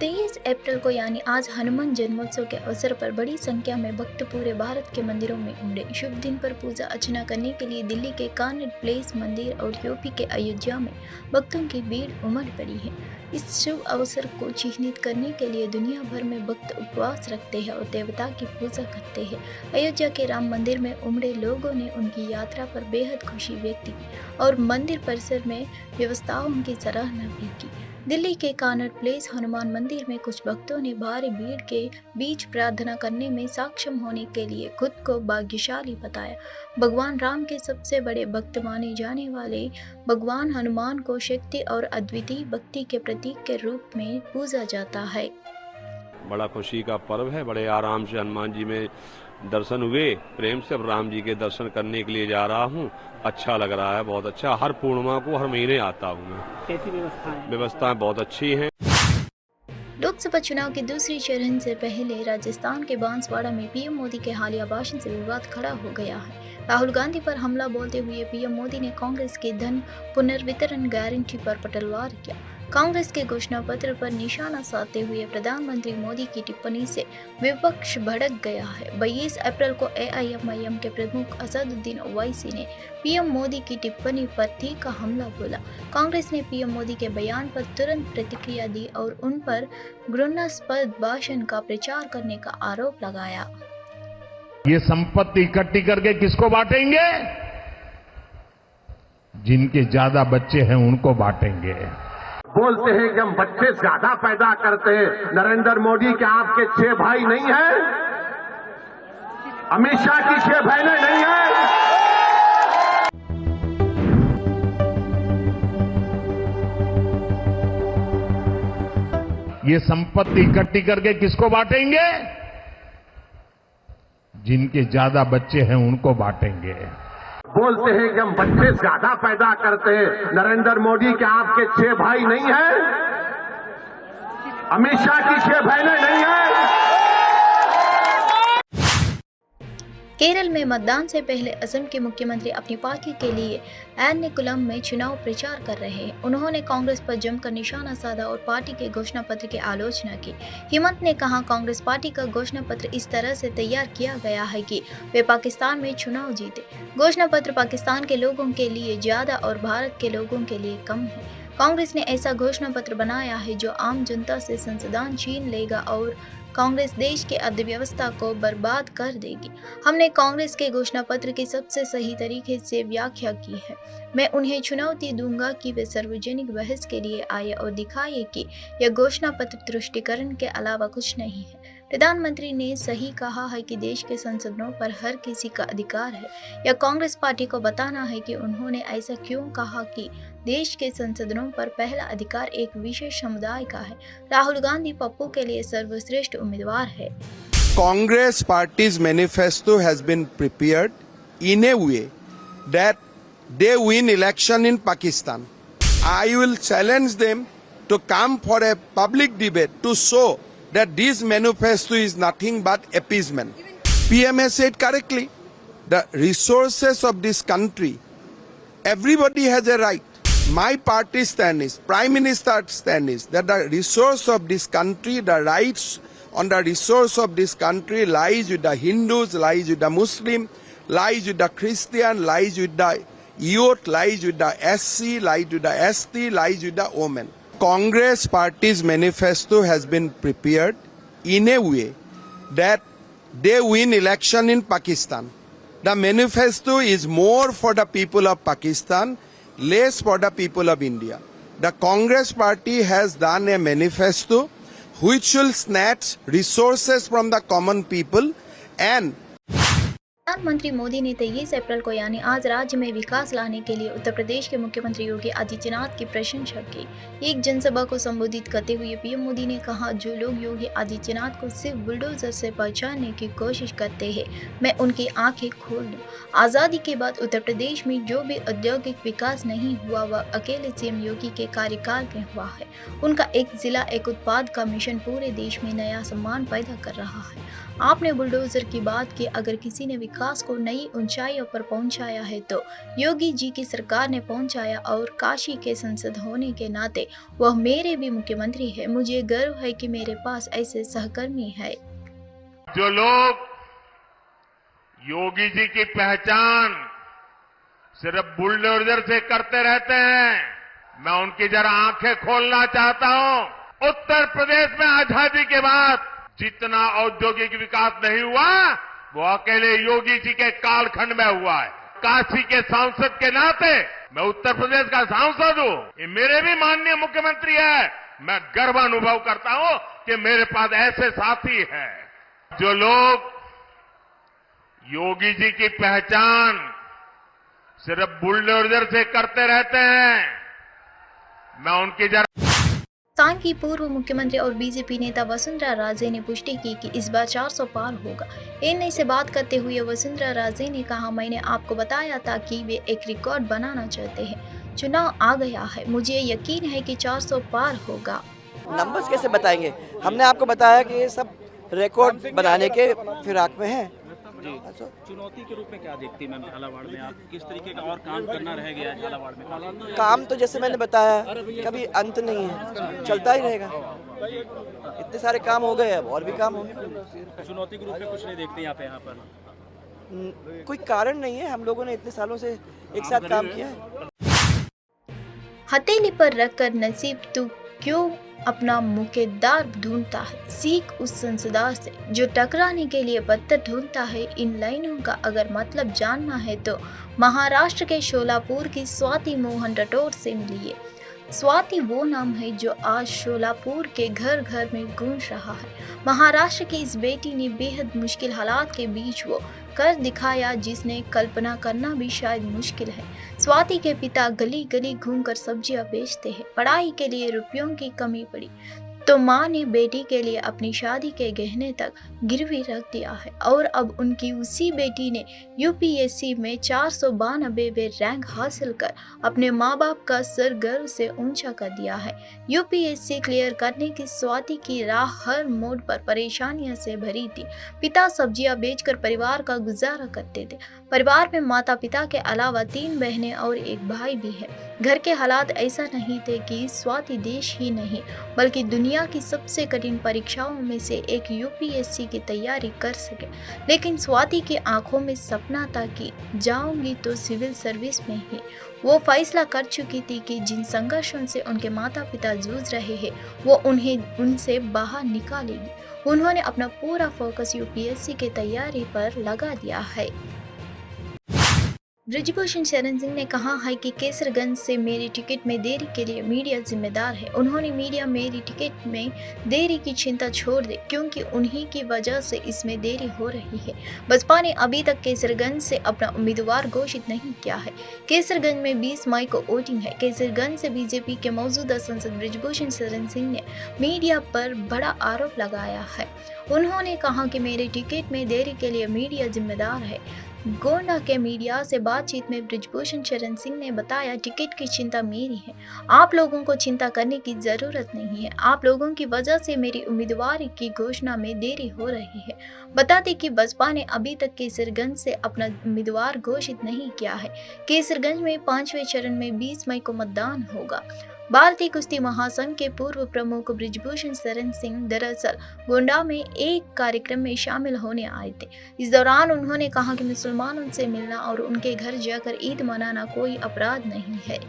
23 अप्रैल को यानी आज हनुमान जन्मोत्सव के अवसर पर बड़ी संख्या में भक्त पूरे भारत के मंदिरों में उमड़े। शुभ दिन पर पूजा अर्चना करने के लिए दिल्ली के कॉनॉट प्लेस मंदिर और यूपी के अयोध्या में भक्तों की भीड़ उमड़ पड़ी है। इस शुभ अवसर को चिन्हित करने के लिए दुनिया भर में भक्त उपवास रखते हैं और देवता की पूजा करते हैं। अयोध्या के राम मंदिर में उमड़े लोगों ने उनकी यात्रा पर बेहद खुशी व्यक्त की और मंदिर परिसर में व्यवस्थाओं की सराहना भी की। दिल्ली के कॉनॉट प्लेस हनुमान मंदिर में कुछ भक्तों ने भारी भीड़ के बीच प्रार्थना करने में सक्षम होने के लिए खुद को भाग्यशाली बताया। भगवान राम के सबसे बड़े भक्त माने जाने वाले भगवान हनुमान को शक्ति और अद्वितीय भक्ति के प्रतीक के रूप में पूजा जाता है। बड़ा खुशी का पर्व है। बड़े आराम से हनुमान जी में दर्शन हुए। प्रेम से अब राम जी के दर्शन करने के लिए जा रहा हूँ। अच्छा लग रहा है, बहुत अच्छा। हर पूर्णिमा को हर महीने आता हूँ मैं। कैसी व्यवस्थाएं बहुत अच्छी हैं। लोकसभा चुनाव के दूसरे चरण से पहले राजस्थान के बांसवाड़ा में पीएम मोदी के हालिया भाषण से विवाद खड़ा हो गया है। राहुल गांधी पर हमला बोलते हुए पीएम मोदी ने कांग्रेस की धन पुनर्वितरण गारंटी पर पलटवार किया। कांग्रेस के घोषणा पत्र पर निशाना साधते हुए प्रधानमंत्री मोदी की टिप्पणी से विपक्ष भड़क गया है। 22 अप्रैल को एआईएमआईएम के प्रमुख असदुद्दीन ओवैसी ने पीएम मोदी की टिप्पणी पर तीखा हमला बोला। कांग्रेस ने पीएम मोदी के बयान पर तुरंत प्रतिक्रिया दी और उन पर घृणास्पद भाषण का प्रचार करने का आरोप लगाया। ये संपत्ति इकट्ठी करके किसको बांटेंगे? जिनके ज्यादा बच्चे हैं उनको बांटेंगे। बोलते हैं कि हम बच्चे ज्यादा पैदा करते हैं। नरेंद्र मोदी के आपके 6 भाई नहीं हैं? अमित शाह की 6 बहनें नहीं हैं? ये संपत्ति इकट्ठी करके किसको बांटेंगे? जिनके ज्यादा बच्चे हैं उनको बांटेंगे। बोलते हैं कि हम बच्चे ज्यादा पैदा करते हैं। नरेंद्र मोदी के आपके 6 भाई नहीं हैं? अमित शाह की 6 बहनें नहीं हैं? केरल में मतदान से पहले असम के मुख्यमंत्री अपनी पार्टी के लिए एर्नाकुलम में चुनाव प्रचार कर रहे हैं। उन्होंने कांग्रेस पर जमकर निशाना साधा और पार्टी के घोषणा पत्र की आलोचना की। हिमंत ने कहा, कांग्रेस पार्टी का घोषणा पत्र इस तरह से तैयार किया गया है कि वे पाकिस्तान में चुनाव जीते। घोषणा पत्र पाकिस्तान के लोगों के लिए ज्यादा और भारत के लोगों के लिए कम है। कांग्रेस ने ऐसा घोषणा पत्र बनाया है जो आम जनता से संसाधन छीन लेगा और कांग्रेस देश की अर्थव्यवस्था को बर्बाद कर देगी। हमने कांग्रेस के घोषणा पत्र की सबसे सही तरीके से व्याख्या की है। मैं उन्हें चुनौती दूंगा कि वे सार्वजनिक बहस के लिए आए और दिखाए कि यह घोषणा पत्र तुष्टीकरण के अलावा कुछ नहीं है। प्रधानमंत्री ने सही कहा है कि देश के संसदों पर हर किसी का अधिकार है। यह कांग्रेस पार्टी को बताना है कि उन्होंने ऐसा क्यों कहा कि देश के संसदों पर पहला अधिकार एक विशेष समुदाय का है। राहुल गांधी पप्पू के लिए सर्वश्रेष्ठ उम्मीदवार है। Congress party's manifesto has been prepared in a way that they win election in Pakistan. I will challenge them to come for a public debate to show that this manifesto is nothing but appeasement. PM has said correctly, the resources of this country, everybody has a right. My party stand is, Prime Minister's stand is that the resource of this country, the rights on the resource of this country lies with the Hindus, lies with the Muslim, lies with the Christian, lies with the youth, lies with the SC, lies with the ST, lies with the women. Congress party's manifesto has been prepared in a way that they win election in Pakistan. The manifesto is more for the people of Pakistan, less for the people of India. The Congress party has done a manifesto which will snatch resources from the common people and प्रधानमंत्री मोदी ने 23 अप्रैल को यानी आज राज्य में विकास लाने के लिए उत्तर प्रदेश के मुख्यमंत्री योगी आदित्यनाथ की प्रशंसा की। एक जनसभा को संबोधित करते हुए पीएम मोदी ने कहा, जो लोग योगी आदित्यनाथ को सिर्फ बुलडोजर से पहचानने की कोशिश करते हैं, मैं उनकी आंखें खोल दूं। आज़ादी के बाद उत्तर प्रदेश में जो भी औद्योगिक विकास नहीं हुआ वह अकेले सीएम योगी के कार्यकाल में हुआ है। उनका एक जिला एक उत्पाद का मिशन पूरे देश में नया सम्मान पैदा कर रहा है। आपने बुलडोजर की बात की, अगर किसी ने विकास को नई ऊंचाइयों पर पहुंचाया है तो योगी जी की सरकार ने पहुंचाया, और काशी के सांसद होने के नाते वह मेरे भी मुख्यमंत्री है। मुझे गर्व है कि मेरे पास ऐसे सहकर्मी है। जो लोग योगी जी की पहचान सिर्फ बुलडोजर से करते रहते हैं, मैं उनकी जरा आंखें खोलना चाहता हूं। उत्तर प्रदेश में आजादी के बाद जितना औद्योगिक विकास नहीं हुआ वो अकेले योगी जी के कालखंड में हुआ है। काशी के सांसद के नाते मैं उत्तर प्रदेश का सांसद हूं, ये मेरे भी माननीय मुख्यमंत्री है। मैं गर्व अनुभव करता हूं कि मेरे पास ऐसे साथी हैं। जो लोग योगी जी की पहचान सिर्फ बुलडोजर से करते रहते हैं, मैं उनकी जरा पाकिस्तान की पूर्व मुख्यमंत्री और बीजेपी नेता वसुंधरा राजे ने पुष्टि की कि इस बार 400 पार होगा। एएनआई से बात करते हुए वसुंधरा राजे ने कहा, मैंने आपको बताया था कि वे एक रिकॉर्ड बनाना चाहते हैं। चुनाव आ गया है, मुझे यकीन है कि 400 पार होगा। नंबर्स कैसे बताएंगे? हमने आपको बताया कि ये सब रिकॉर्ड बनाने के फिराक में है। जी, चुनौती के रूप में क्या देखती है मैम झालावाड़ में? आप किस तरीके का और काम करना रह गया है झालावाड़ में? काम तो जैसे मैंने बताया कभी अंत नहीं है, चलता ही रहेगा। इतने सारे काम हो गए, अब और भी काम होंगे। चुनौती के रूप में कुछ नहीं देखते यहाँ पर? कोई कारण नहीं है, हम लोगों ने इतने सालों से एक साथ काम किया है। हथेली पर रखकर नसीब तू क्यों अपना मुकेदार ढूंढता है, सीख उस संसदार से जो टकराने के लिए पत्थर ढूंढता है। इन लाइनों का अगर मतलब जानना है तो महाराष्ट्र के शोलापुर की स्वाति मोहन राठौर से मिलिए। स्वाति वो नाम है जो आज शोलापुर के घर घर में गूंज रहा है। महाराष्ट्र की इस बेटी ने बेहद मुश्किल हालात के बीच वो कर दिखाया जिसने कल्पना करना भी शायद मुश्किल है। स्वाति के पिता गली गली घूमकर सब्जियां बेचते हैं। पढ़ाई के लिए रुपयों की कमी पड़ी तो माँ ने बेटी के लिए अपनी शादी के गहने तक गिरवी रख दिया है, और अब उनकी उसी बेटी ने यूपीएससी में 492वें रैंक हासिल कर अपने माँ बाप का सर गर्व से ऊंचा कर दिया है। यूपीएससी क्लियर करने की स्वाति की राह हर मोड़ पर परेशानियों से भरी थी। पिता सब्जियां बेचकर परिवार का गुजारा करते थे। परिवार में माता पिता के अलावा 3 बहनें और एक भाई भी है। घर के हालात ऐसा नहीं थे कि स्वाति देश ही नहीं बल्कि दुनिया की सबसे कठिन परीक्षाओं में से एक यूपीएससी की तैयारी कर सके, लेकिन स्वाति की आंखों में सपना था कि जाऊंगी तो सिविल सर्विस में ही। वो फैसला कर चुकी थी कि जिन संघर्षों से उनके माता पिता जूझ रहे हैं वो उन्हें उनसे बाहर निकालेगी। उन्होंने अपना पूरा फोकस यूपीएससी की तैयारी पर लगा दिया है। ब्रिजभूषण शरण सिंह ने कहा है कि केसरगंज से मेरी टिकट में देरी के लिए मीडिया जिम्मेदार है। उन्होंने मीडिया मेरी टिकट में देरी की चिंता छोड़ दी क्योंकि उन्हीं की वजह से इसमें देरी हो रही है। बसपा ने अभी तक केसरगंज से अपना उम्मीदवार घोषित नहीं किया है। केसरगंज में 20 मई को वोटिंग है। केसरगंज से बीजेपी के मौजूदा सांसद ब्रिजभूषण शरण सिंह ने मीडिया पर बड़ा आरोप लगाया है। उन्होंने कहा कि मेरी टिकट में देरी के लिए मीडिया जिम्मेदार है। गोंडा के मीडिया से बातचीत में ब्रिजभूषण शरण सिंह ने बताया, टिकट की चिंता मेरी है, आप लोगों को चिंता करने की जरूरत नहीं है। आप लोगों की वजह से मेरी उम्मीदवारी की घोषणा में देरी हो रही है। बता दें कि बसपा ने अभी तक केसरगंज से अपना उम्मीदवार घोषित नहीं किया है। केसरगंज में 5वें चरण में 20 मई को मतदान होगा। भारतीय कुश्ती महासंघ के पूर्व प्रमुख ब्रिजभूषण शरण सिंह दरअसल गोंडा में एक कार्यक्रम में शामिल होने आए थे। इस दौरान उन्होंने कहा कि मुसलमानों से मिलना और उनके घर जाकर ईद मनाना कोई अपराध नहीं है।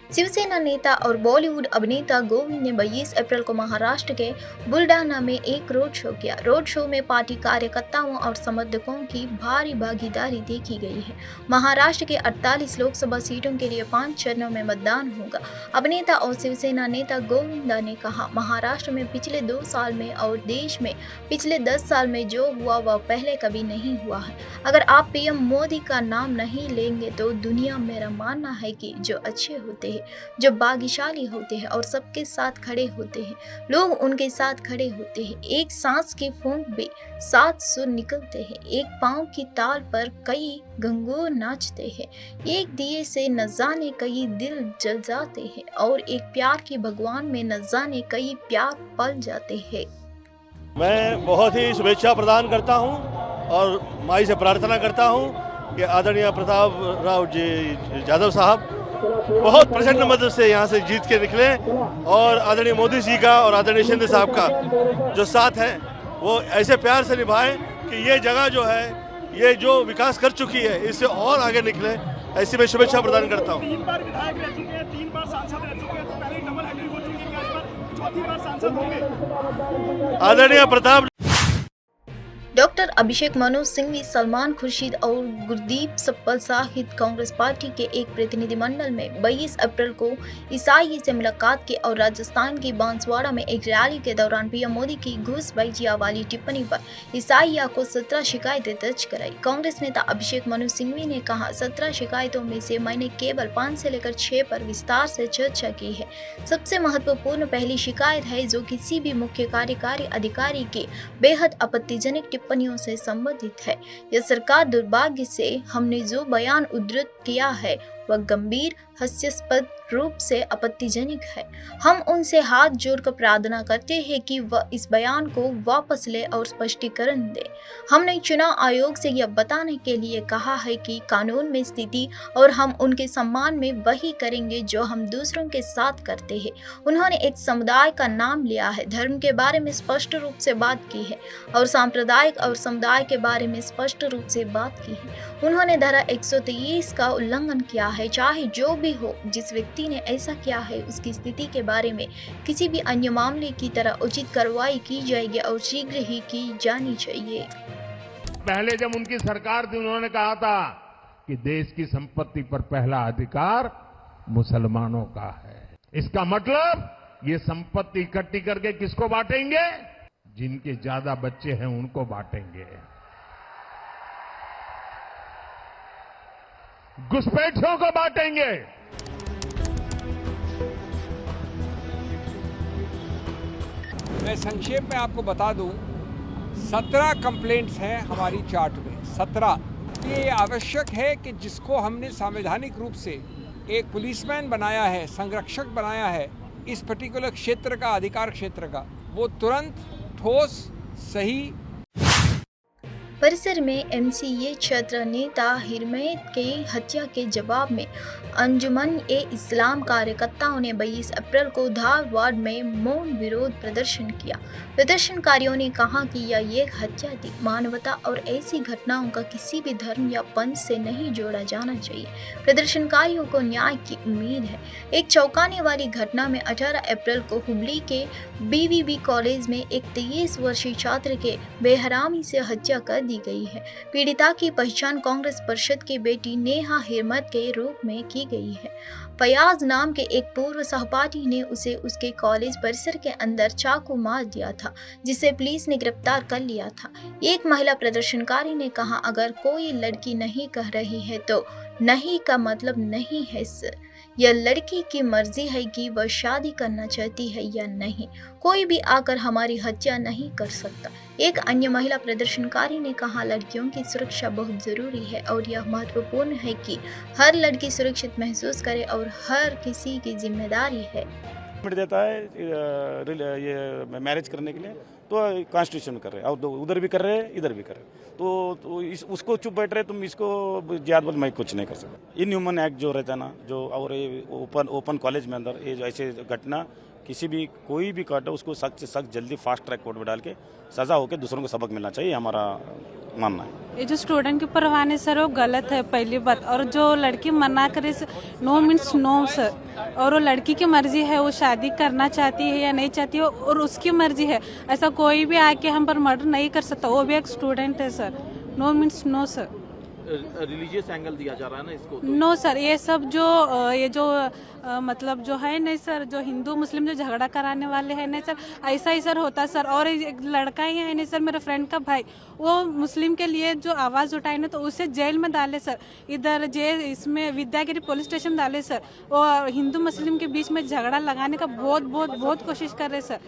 शिवसेना नेता और बॉलीवुड अभिनेता गोविंद ने 22 अप्रैल को महाराष्ट्र के बुलडाना में एक रोड शो किया। रोड शो में पार्टी कार्यकर्ताओं और समर्थकों की भारी भागीदारी देखी गई है। महाराष्ट्र के 48 लोकसभा सीटों के लिए 5 चरणों में मतदान होगा। अभिनेता और शिवसेना नेता गोविंदा ने कहा, महाराष्ट्र में पिछले 2 साल में और देश में पिछले 10 साल में जो हुआ वह पहले कभी नहीं हुआ है। अगर आप पीएम मोदी का नाम नहीं लेंगे तो दुनिया, मेरा मानना है कि जो अच्छे होते हैं, जो भाग्यशाली होते हैं और सबके साथ खड़े होते हैं, लोग उनके साथ खड़े होते हैं। एक सांस की फूंक भी 7 सुर निकलते हैं। एक पांव की ताल पर कई गंगोर नाचते हैं। एक दिए से न जाने कई दिल जल जाते हैं और एक प्यार के भगवान में न जाने कई प्यार पल जाते हैं। मैं बहुत ही शुभेच्छा प्रदान करता हूं और माई से प्रार्थना करता हूं कि आदरणीय प्रताप राव जी यादव साहब बहुत प्रचंड मदद से यहाँ से जीत के निकले और आदरणीय मोदी जी का और आदरणीय शिंदे साहब का जो साथ है वो ऐसे प्यार से निभाएं कि ये जगह जो है ये जो विकास कर चुकी है इससे और आगे निकले, ऐसी मैं शुभेच्छा प्रदान करता हूँ। 3 बार विधायक रह चुके हैं, 3 बार सांसद रह चुके हैं, तो पहले ही डबल हैट्रिक हो चुकी है, क्या इस बार चौथी बार सांसद होंगे? आदरणीय प्रताप डॉक्टर अभिषेक मनु सिंघवी, सलमान खुर्शीद और गुरदीप सप्पल सहित कांग्रेस पार्टी के एक प्रतिनिधिमंडल में 22 अप्रैल को ईसाई से मुलाकात की और राजस्थान के बांसवाड़ा में एक रैली के दौरान पीएम मोदी की घूसपैठिया वाली टिप्पणी पर ईसाइया को 17 शिकायतें दर्ज कराई। कांग्रेस नेता अभिषेक मनु सिंघवी ने कहा, 17 शिकायतों में से मैंने केवल 5 से लेकर 6 पर विस्तार से चर्चा की है। सबसे महत्वपूर्ण पहली शिकायत है जो किसी भी मुख्य कार्यकारी अधिकारी की बेहद आपत्तिजनक टिप्पणियों से संबंधित है। यह सरकार दुर्भाग्य से हमने जो बयान उद्धृत किया है वह गंभीर हास्यास्पद रूप से आपत्तिजनक है। हम उनसे हाथ जोड़कर प्रार्थना करते हैं कि वह इस बयान को वापस ले और स्पष्टीकरण दे। हमने चुनाव आयोग से यह बताने के लिए कहा है कि कानून में स्थिति और हम उनके सम्मान में वही करेंगे जो हम दूसरों के साथ करते हैं। उन्होंने एक समुदाय का नाम लिया है, धर्म के बारे में स्पष्ट रूप से बात की है और सांप्रदायिक और समुदाय के बारे में स्पष्ट रूप से बात की है। उन्होंने धारा 123 का उल्लंघन किया है। चाहे जो भी हो, जिस व्यक्ति ने ऐसा किया है उसकी स्थिति के बारे में किसी भी अन्य मामले की तरह उचित कार्रवाई की जाएगी और शीघ्र ही की जानी चाहिए। पहले जब उनकी सरकार थी उन्होंने कहा था कि देश की संपत्ति पर पहला अधिकार मुसलमानों का है। इसका मतलब ये संपत्ति इकट्ठी करके किसको बांटेंगे? जिनके ज्यादा बच्चे हैं उनको बांटेंगे। घुसपैठियों को बांटेंगे। मैं संक्षेप में आपको बता दूं, 17 कंप्लेंट्स हैं हमारी चार्ट में, 17। ये आवश्यक है कि जिसको हमने संवैधानिक रूप से एक पुलिसमैन बनाया है, संरक्षक बनाया है इस पर्टिकुलर क्षेत्र का, अधिकार क्षेत्र का, वो तुरंत ठोस सही। परिसर में एमसीए छात्र नेता हिरमैत के हत्या के जवाब में अंजुमन ए इस्लाम कार्यकर्ताओं ने 22 अप्रैल को धार वार्ड में मौन विरोध प्रदर्शन किया। प्रदर्शनकारियों ने कहा कि यह एक हत्या थी, मानवता और ऐसी घटनाओं का किसी भी धर्म या पंथ से नहीं जोड़ा जाना चाहिए। प्रदर्शनकारियों को न्याय की उम्मीद है। एक चौंकाने वाली घटना में 18 अप्रैल को हुबली के बीवीबी कॉलेज में एक 23 वर्षीय छात्र के बेहरामी से हत्या कर दी गई है। पीड़िता की पहचान कांग्रेस पार्षद की बेटी नेहा हिरमत के रूप में की गई है। फयाज नाम के एक पूर्व सहपाठी ने उसे उसके कॉलेज परिसर के अंदर चाकू मार दिया था, जिसे पुलिस ने गिरफ्तार कर लिया था। एक महिला प्रदर्शनकारी ने कहा, अगर कोई लड़की नहीं कह रही है तो नहीं का मतलब नहीं है सर। यह लड़की की मर्जी है कि वह शादी करना चाहती है या नहीं। कोई भी आकर हमारी हत्या नहीं कर सकता। एक अन्य महिला प्रदर्शनकारी ने कहा, लड़कियों की सुरक्षा बहुत जरूरी है और यह महत्वपूर्ण है कि हर लड़की सुरक्षित महसूस करे और हर किसी की जिम्मेदारी है। देता है ये मैरिज करने के लिए तो कॉन्स्टिट्यूशन कर रहे हैं और उधर भी कर रहे हैं इधर भी कर रहे हैं, तो उसको चुप बैठ रहे, तुम इसको ज्यादा बोल मैं कुछ नहीं कर सकता। इनह्यूमन एक्ट जो रहता है ना, जो और ओपन कॉलेज में अंदर ये ऐसे घटना किसी भी कोई भी काटे उसको सख्त से सख्त जल्दी फास्ट ट्रैक कोर्ट में डाल के सजा होकर दूसरों को सबक मिलना चाहिए, हमारा मानना है। ये जो स्टूडेंट के ऊपर आने सर वो गलत है पहली बात, और जो लड़की मना करे नो मीन्स नो सर, और वो लड़की की मर्जी है वो शादी करना चाहती है या नहीं चाहती है और उसकी मर्जी है। ऐसा कोई भी आके हम पर मर्डर नहीं कर सकता, वो भी एक स्टूडेंट है sir. No means no sir. Religious angle दिया जा रहा है ना इसको तो। नो सर, ये सब जो ये जो मतलब जो है नहीं सर, जो हिंदू मुस्लिम जो झगड़ा कराने वाले हैं नहीं सर, ऐसा ही सर होता सर। और एक लड़का ही है नहीं सर, मेरे फ्रेंड का भाई, वो मुस्लिम के लिए जो आवाज़ उठाए ना तो उसे जेल में डाले सर, इधर इसमें विद्यागिरी पुलिस स्टेशन डाले सर। वो हिंदू मुस्लिम के बीच में झगड़ा लगाने का बहुत कोशिश कर रहे सर।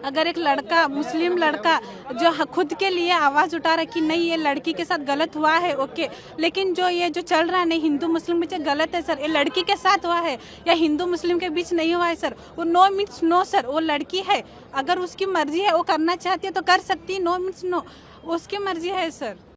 अगर एक लड़का, मुस्लिम लड़का जो खुद के लिए आवाज़ उठा रहा है कि नहीं ये लड़की के साथ गलत हुआ है, ओके, लेकिन जो ये जो चल रहा है नहीं हिंदू मुस्लिम में गलत है सर, ये लड़की के साथ हुआ है या हिंदू मुस्लिम के बीच नहीं हुआ है सर, वो नो मीन्स नो सर, वो लड़की है, अगर उसकी मर्जी है वो करना चाहती है तो कर सकती है, नो मीन्स नो, उसकी मर्जी है सर।